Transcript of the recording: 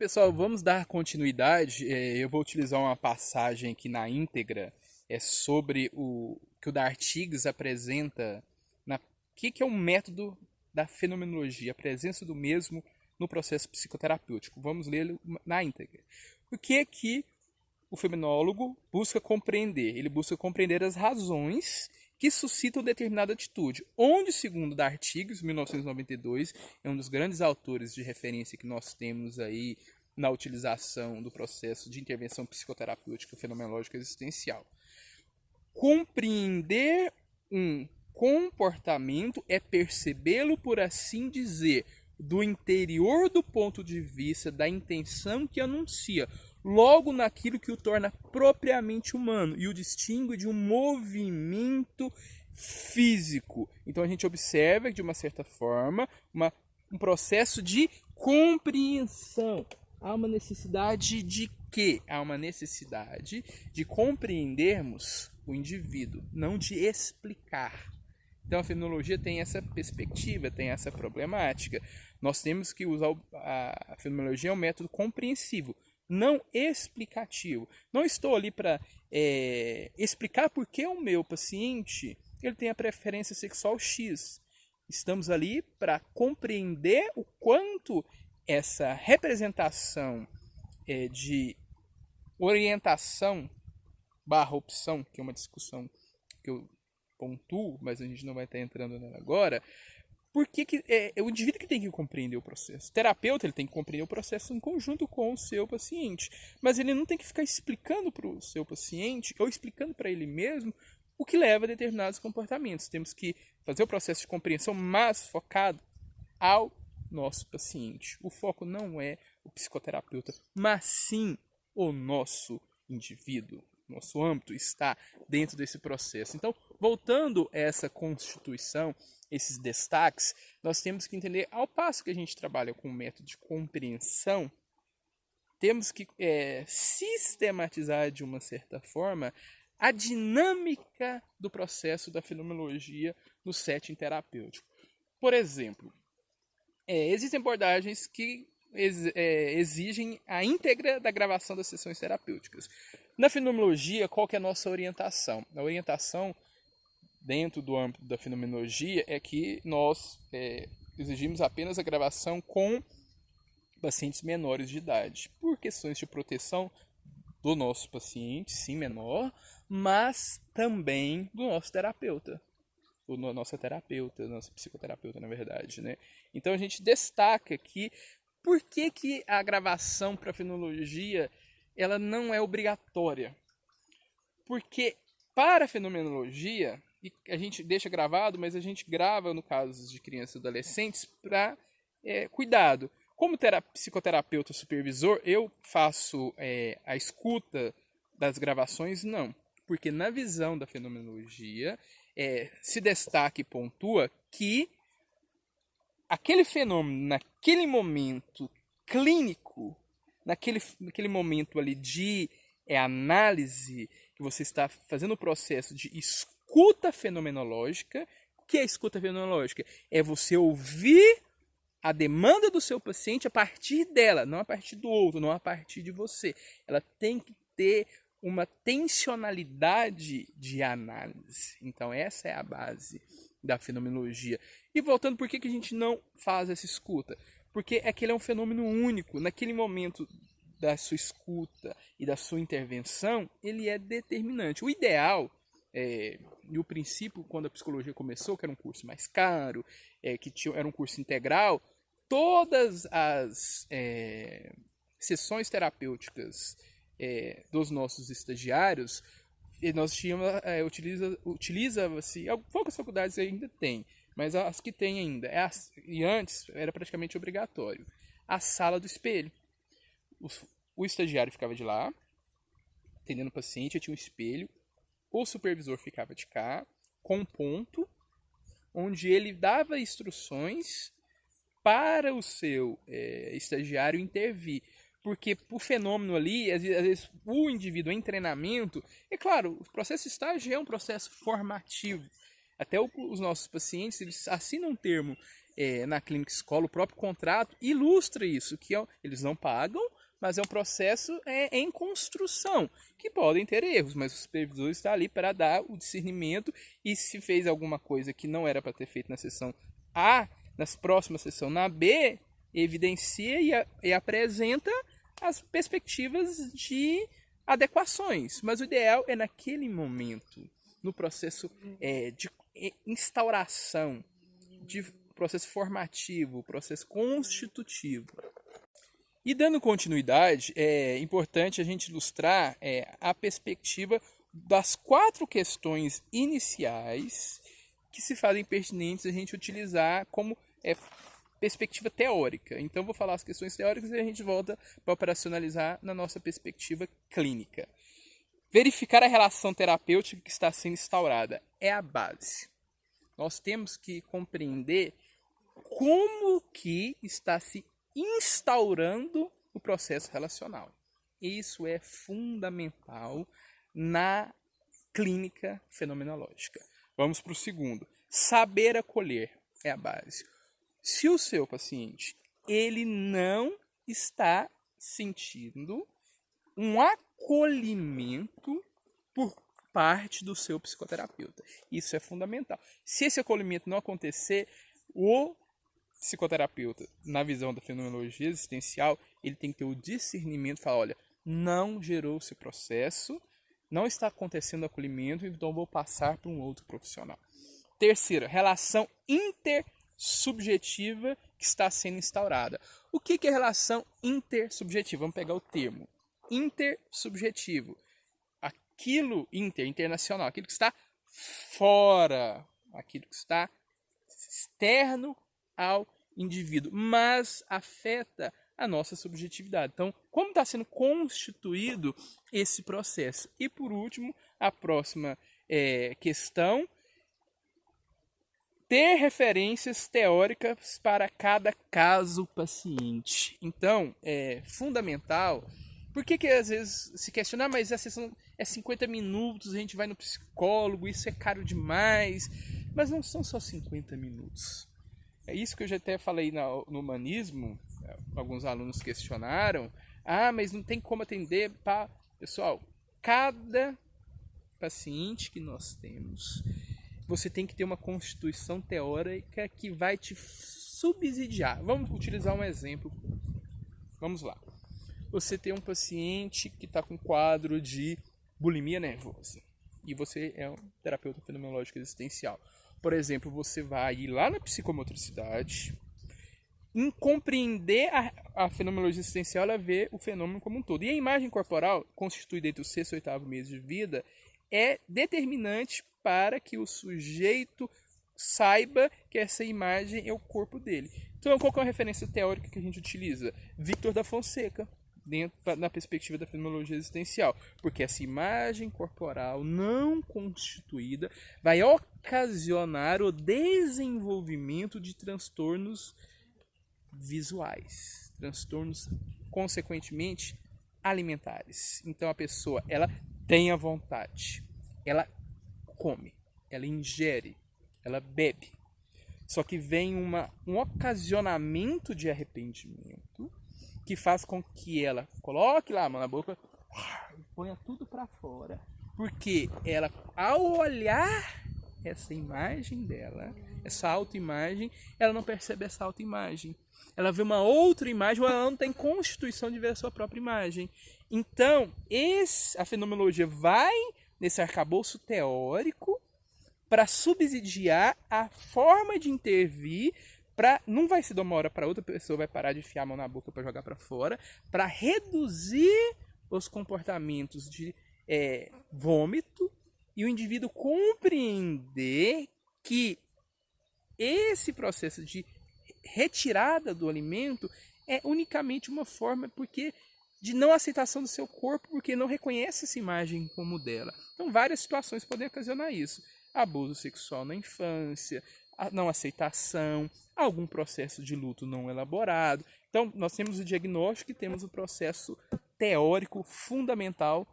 Pessoal, vamos dar continuidade. Eu vou utilizar uma passagem aqui na íntegra sobre o que o D'Artigues apresenta na que é o método da fenomenologia, a presença do mesmo no processo psicoterapêutico. Vamos lê-lo na íntegra. O que é que o fenomenólogo busca compreender? Ele busca compreender as razões que suscitam determinada atitude, onde, segundo D'Artigues, 1992, é um dos grandes autores de referência que nós temos aí na utilização do processo de intervenção psicoterapêutica fenomenológica existencial. Compreender um comportamento é percebê-lo, por assim dizer, do interior do ponto de vista da intenção que anuncia, logo naquilo que o torna propriamente humano e o distingue de um movimento físico. Então a gente observa, de uma certa forma, um processo de compreensão. Há uma necessidade de quê? Há uma necessidade de compreendermos o indivíduo, não de explicar. Então a fenomenologia tem essa perspectiva, tem essa problemática. Nós temos que usar a fenomenologia é um método compreensivo, não explicativo. Não estou ali para explicar por que o meu paciente ele tem a preferência sexual X. Estamos ali para compreender o quanto essa representação de orientação barra opção, que é uma discussão que eu pontuo, mas a gente não vai estar entrando nela agora, porque é o indivíduo que tem que compreender o processo. O terapeuta ele tem que compreender o processo em conjunto com o seu paciente, mas ele não tem que ficar explicando para o seu paciente ou explicando para ele mesmo o que leva a determinados comportamentos. Temos que fazer o processo de compreensão, mas focado ao nosso paciente. O foco não é o psicoterapeuta, mas sim o nosso indivíduo. Nosso âmbito está dentro desse processo. Então, voltando a essa constituição, esses destaques, nós temos que entender, ao passo que a gente trabalha com o método de compreensão, temos que sistematizar de uma certa forma a dinâmica do processo da fenomenologia no setting terapêutico. Por exemplo, existem abordagens que exigem a íntegra da gravação das sessões terapêuticas. Na fenomenologia, qual que é a nossa orientação? A orientação dentro do âmbito da fenomenologia é que nós exigimos apenas a gravação com pacientes menores de idade, por questões de proteção do nosso paciente, sim, menor, mas também do nosso terapeuta. Nossa terapeuta, nossa psicoterapeuta, na verdade, né? Então a gente destaca que por que a gravação para a fenomenologia ela não é obrigatória? Porque para a fenomenologia, e a gente deixa gravado, mas a gente grava no caso de crianças e adolescentes para cuidado. Como psicoterapeuta supervisor, eu faço a escuta das gravações? Não. Porque na visão da fenomenologia, se destaca e pontua que aquele fenômeno, naquele momento clínico, naquele momento ali de análise, que você está fazendo o processo de escuta fenomenológica. O que é escuta fenomenológica? É você ouvir a demanda do seu paciente a partir dela, não a partir do outro, não a partir de você. Ela tem que ter uma tensionalidade de análise. Então essa é a base da fenomenologia. E voltando, por que a gente não faz essa escuta? Porque aquele é um fenômeno único. Naquele momento da sua escuta e da sua intervenção, ele é determinante. O ideal, e o princípio, quando a psicologia começou, que era um curso mais caro, era um curso integral, todas as sessões terapêuticas dos nossos estagiários, nós tínhamos, utiliza-se, poucas faculdades ainda tem, mas as que tem ainda, e antes era praticamente obrigatório, a sala do espelho. O estagiário ficava de lá, atendendo o paciente, tinha um espelho, o supervisor ficava de cá, com um ponto, onde ele dava instruções para o seu estagiário intervir. Porque o fenômeno ali, às vezes o indivíduo em treinamento, é claro, o processo de estágio é um processo formativo. Até os nossos pacientes, eles assinam um termo na clínica escola, o próprio contrato ilustra isso, que eles não pagam, mas é um processo em construção, que podem ter erros, mas o supervisor está ali para dar o discernimento e se fez alguma coisa que não era para ter feito na sessão A, nas próximas sessões na B, evidencia e apresenta as perspectivas de adequações. Mas o ideal é naquele momento, no processo de instauração, de processo formativo, processo constitutivo. E dando continuidade, é importante a gente ilustrar a perspectiva das 4 questões iniciais que se fazem pertinentes a gente utilizar como perspectiva teórica. Então, vou falar as questões teóricas e a gente volta para operacionalizar na nossa perspectiva clínica. Verificar a relação terapêutica que está sendo instaurada é a base. Nós temos que compreender como que está se instaurando o processo relacional. Isso é fundamental na clínica fenomenológica. Vamos para o segundo. Saber acolher é a base. Se o seu paciente ele não está sentindo um acolhimento por parte do seu psicoterapeuta, isso é fundamental. Se esse acolhimento não acontecer, o psicoterapeuta, na visão da fenomenologia existencial, ele tem que ter o discernimento, falar, olha, não gerou esse processo, não está acontecendo acolhimento, então vou passar para um outro profissional. Terceira, relação intersubjetiva que está sendo instaurada. O que é relação intersubjetiva? Vamos pegar o termo. Intersubjetivo. Aquilo internacional, aquilo que está fora, aquilo que está externo ao indivíduo, mas afeta a nossa subjetividade. Então, como está sendo constituído esse processo? E, por último, a próxima questão, ter referências teóricas para cada caso paciente. Então, é fundamental. Por que às vezes se questiona, mas a sessão é 50 minutos, a gente vai no psicólogo, isso é caro demais. Mas não são só 50 minutos. É isso que eu já até falei no humanismo, alguns alunos questionaram. Mas não tem como atender para... Pessoal, cada paciente que nós temos, você tem que ter uma constituição teórica que vai te subsidiar. Vamos utilizar um exemplo. Vamos lá. Você tem um paciente que está com quadro de bulimia nervosa e você é um terapeuta fenomenológico existencial. Por exemplo, você vai ir lá na psicomotricidade, em compreender a fenomenologia existencial, ela vê o fenômeno como um todo. E a imagem corporal, constituída entre o 6º e 8º mês de vida, é determinante para que o sujeito saiba que essa imagem é o corpo dele. Então, qual que é a referência teórica que a gente utiliza? Victor da Fonseca, na perspectiva da fenomenologia existencial, porque essa imagem corporal não constituída vai ocasionar o desenvolvimento de transtornos visuais, transtornos, consequentemente, alimentares. Então a pessoa, ela tem a vontade, ela come, ela ingere, ela bebe, só que vem um ocasionamento de arrependimento que faz com que ela coloque lá a mão na boca e ponha tudo para fora. Porque ela, ao olhar essa imagem dela, essa autoimagem, ela não percebe essa autoimagem. Ela vê uma outra imagem, ou ela não tem constituição de ver a sua própria imagem. Então, a fenomenologia vai nesse arcabouço teórico para subsidiar a forma de intervir. Não vai ser de uma hora para outra, a pessoa vai parar de enfiar a mão na boca para jogar para fora, para reduzir os comportamentos de vômito e o indivíduo compreender que esse processo de retirada do alimento é unicamente uma forma de não aceitação do seu corpo, porque não reconhece essa imagem como dela. Então, várias situações podem ocasionar isso. Abuso sexual na infância, a não aceitação, algum processo de luto não elaborado. Então, nós temos o diagnóstico e temos o processo teórico fundamental